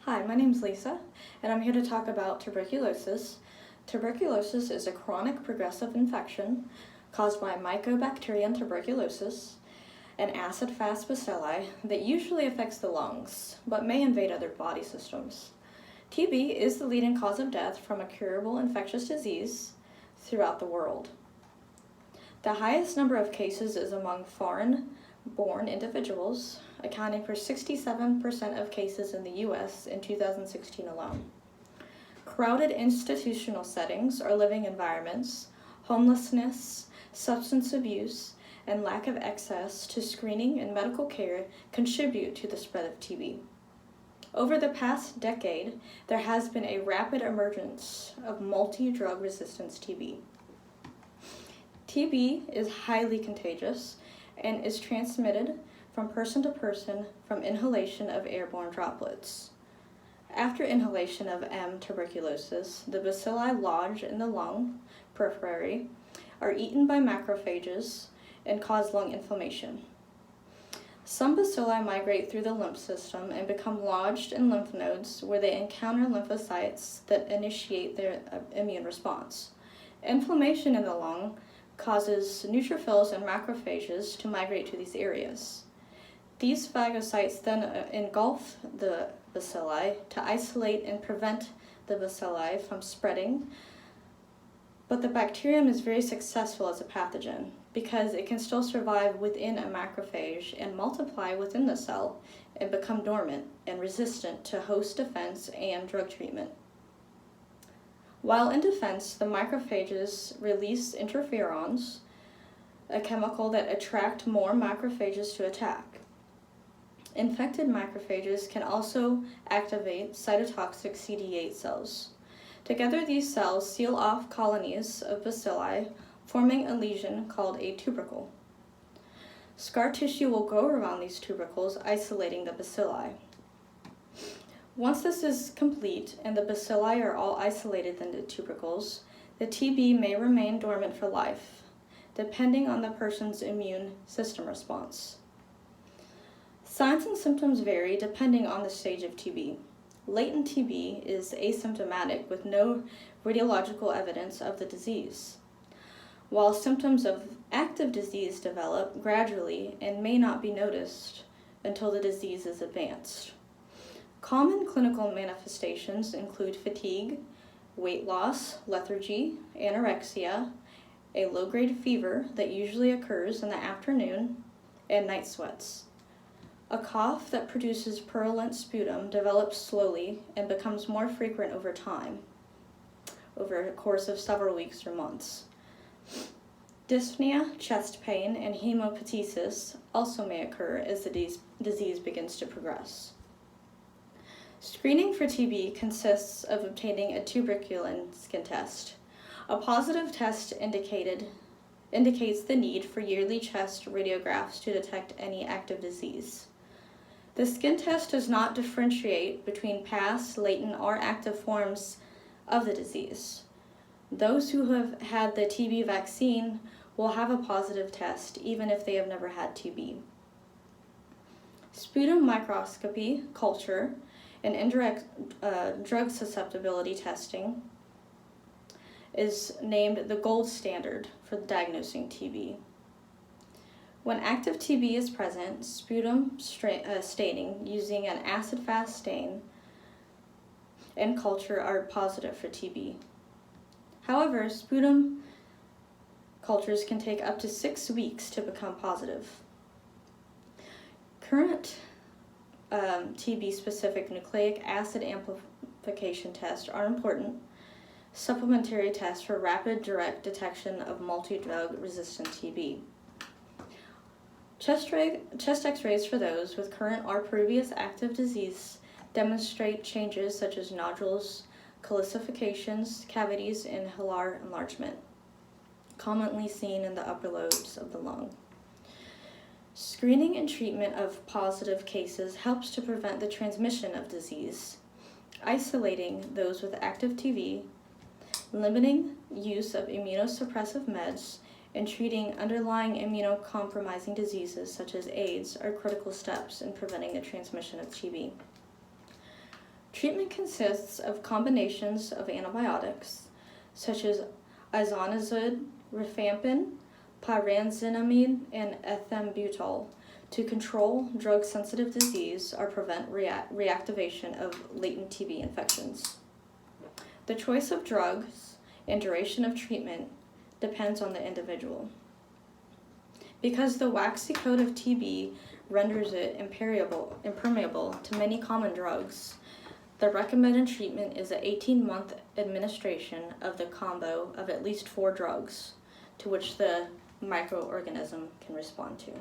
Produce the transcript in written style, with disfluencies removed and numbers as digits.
Hi, my name is Lisa, and I'm here to talk about tuberculosis. Tuberculosis is a chronic progressive infection caused by Mycobacterium tuberculosis, an acid-fast bacilli that usually affects the lungs, but may invade other body systems. TB is the leading cause of death from a curable infectious disease throughout the world. The highest number of cases is among foreign-born individuals, accounting for 67% of cases in the U.S. in 2016 alone. Crowded institutional settings or living environments, homelessness, substance abuse, and lack of access to screening and medical care contribute to the spread of TB. Over the past decade, there has been a rapid emergence of multi-drug resistance TB. TB is highly contagious and is transmitted from person to person from inhalation of airborne droplets. After inhalation of M. tuberculosis, the bacilli lodge in the lung periphery, are eaten by macrophages, and cause lung inflammation. Some bacilli migrate through the lymph system and become lodged in lymph nodes where they encounter lymphocytes that initiate their immune response. Inflammation in the lung causes neutrophils and macrophages to migrate to these areas. These phagocytes then engulf the bacilli to isolate and prevent the bacilli from spreading, but the bacterium is very successful as a pathogen because it can still survive within a macrophage and multiply within the cell and become dormant and resistant to host defense and drug treatment. While in defense, the macrophages release interferons, a chemical that attract more macrophages to attack. Infected macrophages can also activate cytotoxic CD8 cells. Together, these cells seal off colonies of bacilli, forming a lesion called a tubercle. Scar tissue will grow around these tubercles, isolating the bacilli. Once this is complete and the bacilli are all isolated in the tubercles, the TB may remain dormant for life, depending on the person's immune system response. Signs and symptoms vary depending on the stage of TB. Latent TB is asymptomatic with no radiological evidence of the disease, while symptoms of active disease develop gradually and may not be noticed until the disease is advanced. Common clinical manifestations include fatigue, weight loss, lethargy, anorexia, a low-grade fever that usually occurs in the afternoon, and night sweats. A cough that produces purulent sputum develops slowly and becomes more frequent over time, over a course of several weeks or months. Dyspnea, chest pain, and hemoptysis also may occur as the disease begins to progress. Screening for TB consists of obtaining a tuberculin skin test. A positive test indicates the need for yearly chest radiographs to detect any active disease. The skin test does not differentiate between past, latent, or active forms of the disease. Those who have had the TB vaccine will have a positive test even if they have never had TB. Sputum microscopy, culture, and indirect drug susceptibility testing is named the gold standard for diagnosing TB. When active TB is present, sputum staining using an acid-fast stain and culture are positive for TB. However, sputum cultures can take up to 6 weeks to become positive. Current TB-specific nucleic acid amplification tests are important supplementary tests for rapid direct detection of multi-drug resistant TB. Chest x-rays for those with current or previous active disease demonstrate changes such as nodules, calcifications, cavities, and hilar enlargement, commonly seen in the upper lobes of the lung. Screening and treatment of positive cases helps to prevent the transmission of disease, isolating those with active TB, limiting use of immunosuppressive meds, and treating underlying immunocompromising diseases such as AIDS are critical steps in preventing the transmission of TB. Treatment consists of combinations of antibiotics, such as isoniazid, rifampin, pyrazinamide, and ethambutol, to control drug-sensitive disease or prevent reactivation of latent TB infections. The choice of drugs and duration of treatment depends on the individual. Because the waxy coat of TB renders it impermeable to many common drugs, the recommended treatment is an 18-month administration of the combo of at least 4 drugs to which the microorganism can respond to.